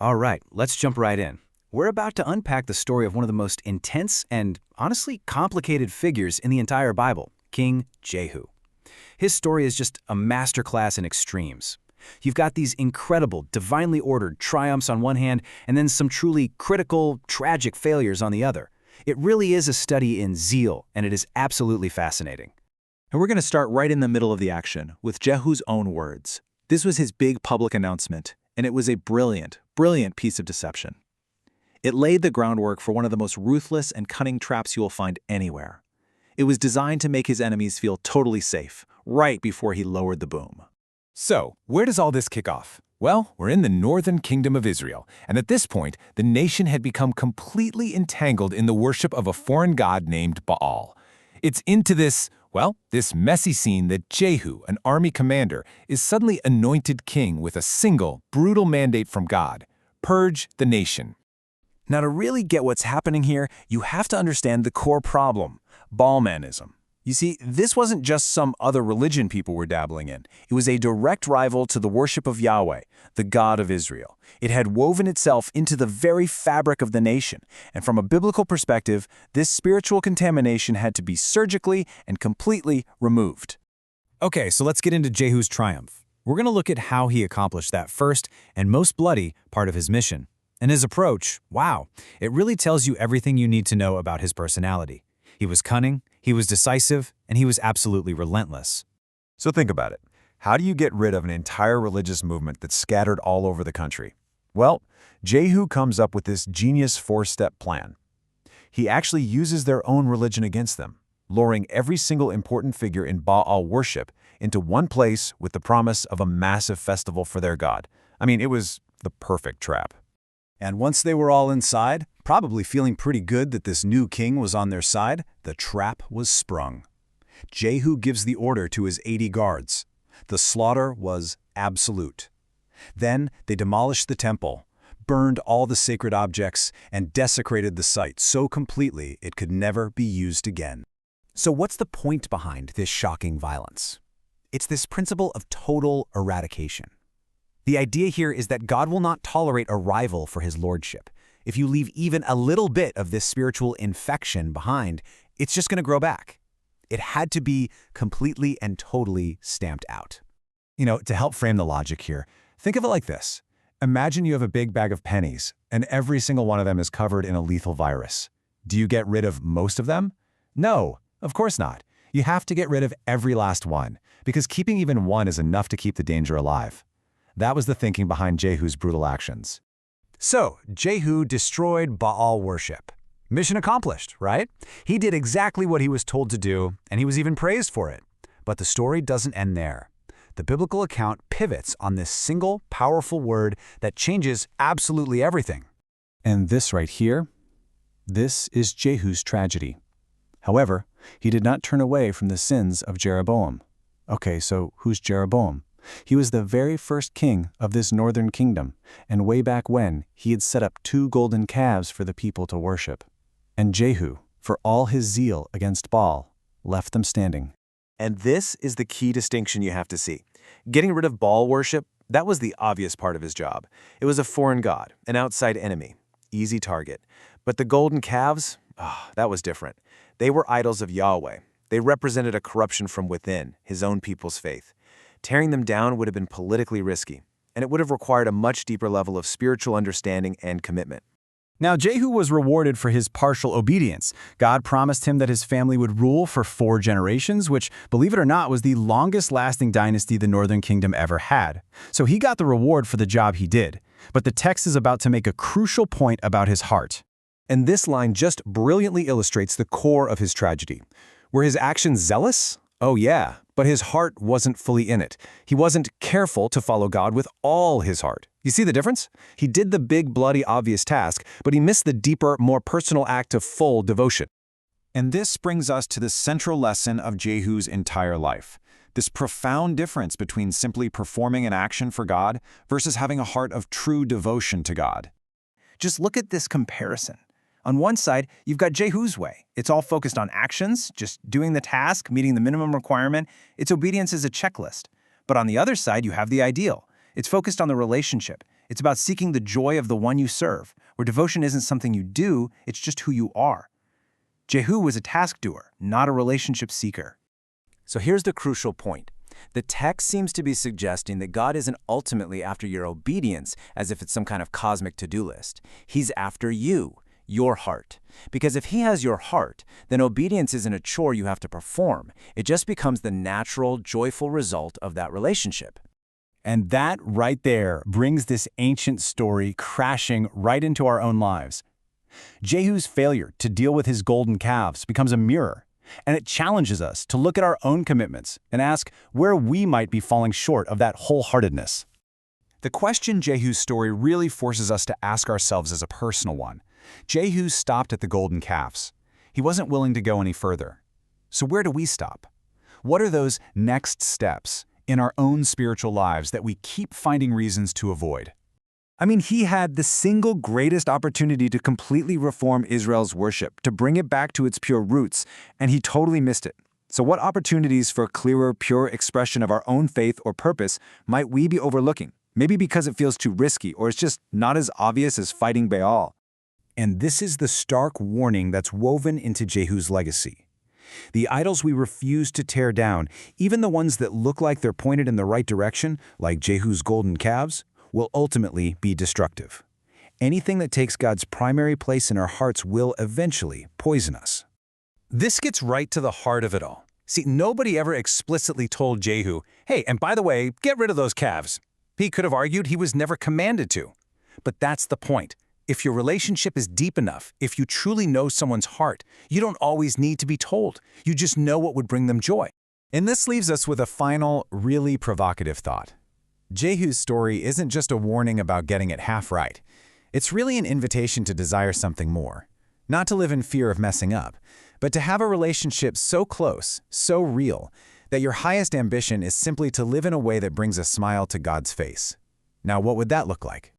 All right, let's jump right in. We're about to unpack the story of one of the most intense and, honestly, complicated figures in the entire Bible, King Jehu. His story is just a masterclass in extremes. You've got these incredible, divinely ordered triumphs on one hand, and then some truly critical, tragic failures on the other. It really is a study in zeal, and it is absolutely fascinating. And we're going to start right in the middle of the action, with Jehu's own words. This was his big public announcement, and it was a brilliant, brilliant piece of deception. It laid the groundwork for one of the most ruthless and cunning traps you will find anywhere. It was designed to make his enemies feel totally safe, right before he lowered the boom. So, where does all this kick off? Well, we're in the northern kingdom of Israel, and at this point, the nation had become completely entangled in the worship of a foreign god named Baal. It's into this messy scene that Jehu, an army commander, is suddenly anointed king with a single, brutal mandate from God: purge the nation. Now, to really get what's happening here, you have to understand the core problem: Baalmanism. You see, this wasn't just some other religion people were dabbling in. It was a direct rival to the worship of Yahweh, the God of Israel. It had woven itself into the very fabric of the nation, and from a biblical perspective, this spiritual contamination had to be surgically and completely removed. Okay, so let's get into Jehu's triumph. We're going to look at how he accomplished that first and most bloody part of his mission. And his approach, wow, it really tells you everything you need to know about his personality. He was cunning, he was decisive, and he was absolutely relentless. So think about it. How do you get rid of an entire religious movement that's scattered all over the country? Well, Jehu comes up with this genius four-step plan. He actually uses their own religion against them, luring every single important figure in Baal worship into one place with the promise of a massive festival for their god. I mean, it was the perfect trap. And once they were all inside, probably feeling pretty good that this new king was on their side, the trap was sprung. Jehu gives the order to his 80 guards. The slaughter was absolute. Then they demolished the temple, burned all the sacred objects, and desecrated the site so completely it could never be used again. So what's the point behind this shocking violence? It's this principle of total eradication. The idea here is that God will not tolerate a rival for his lordship. If you leave even a little bit of this spiritual infection behind, it's just going to grow back. It had to be completely and totally stamped out. To help frame the logic here, think of it like this. Imagine you have a big bag of pennies, and every single one of them is covered in a lethal virus. Do you get rid of most of them? No, of course not. You have to get rid of every last one, because keeping even one is enough to keep the danger alive. That was the thinking behind Jehu's brutal actions. So, Jehu destroyed Baal worship. Mission accomplished, right? He did exactly what he was told to do, and he was even praised for it. But the story doesn't end there. The biblical account pivots on this single, powerful word that changes absolutely everything. And this right here, this is Jehu's tragedy. However, he did not turn away from the sins of Jeroboam. Okay, so who's Jeroboam? He was the very first king of this northern kingdom, and way back when, he had set up 2 golden calves for the people to worship. And Jehu, for all his zeal against Baal, left them standing. And this is the key distinction you have to see. Getting rid of Baal worship, that was the obvious part of his job. It was a foreign god, an outside enemy, easy target. But the golden calves, that was different. They were idols of Yahweh. They represented a corruption from within, his own people's faith. Tearing them down would have been politically risky, and it would have required a much deeper level of spiritual understanding and commitment. Now, Jehu was rewarded for his partial obedience. God promised him that his family would rule for 4 generations, which, believe it or not, was the longest-lasting dynasty the Northern Kingdom ever had. So he got the reward for the job he did. But the text is about to make a crucial point about his heart. And this line just brilliantly illustrates the core of his tragedy. Were his actions zealous? Oh yeah, but his heart wasn't fully in it. He wasn't careful to follow God with all his heart. You see the difference? He did the big, bloody, obvious task, but he missed the deeper, more personal act of full devotion. And this brings us to the central lesson of Jehu's entire life. This profound difference between simply performing an action for God versus having a heart of true devotion to God. Just look at this comparison. On one side, you've got Jehu's way. It's all focused on actions, just doing the task, meeting the minimum requirement. Its obedience is a checklist. But on the other side, you have the ideal. It's focused on the relationship. It's about seeking the joy of the one you serve, where devotion isn't something you do, it's just who you are. Jehu was a task doer, not a relationship seeker. So here's the crucial point. The text seems to be suggesting that God isn't ultimately after your obedience as if it's some kind of cosmic to-do list. He's after you, your heart. Because if he has your heart, then obedience isn't a chore you have to perform. It just becomes the natural, joyful result of that relationship. And that right there brings this ancient story crashing right into our own lives. Jehu's failure to deal with his golden calves becomes a mirror, and it challenges us to look at our own commitments and ask where we might be falling short of that wholeheartedness. The question Jehu's story really forces us to ask ourselves as a personal one. Jehu stopped at the golden calves. He wasn't willing to go any further. So where do we stop? What are those next steps in our own spiritual lives that we keep finding reasons to avoid? I mean, he had the single greatest opportunity to completely reform Israel's worship, to bring it back to its pure roots, and he totally missed it. So what opportunities for clearer, pure expression of our own faith or purpose might we be overlooking? Maybe because it feels too risky, or it's just not as obvious as fighting Baal. And this is the stark warning that's woven into Jehu's legacy. The idols we refuse to tear down, even the ones that look like they're pointed in the right direction, like Jehu's golden calves, will ultimately be destructive. Anything that takes God's primary place in our hearts will eventually poison us. This gets right to the heart of it all. See, nobody ever explicitly told Jehu, hey, and by the way, get rid of those calves. He could have argued he was never commanded to. But that's the point. If your relationship is deep enough, if you truly know someone's heart, you don't always need to be told. You just know what would bring them joy. And this leaves us with a final, really provocative thought. Jehu's story isn't just a warning about getting it half right. It's really an invitation to desire something more. Not to live in fear of messing up, but to have a relationship so close, so real, that your highest ambition is simply to live in a way that brings a smile to God's face. Now, what would that look like?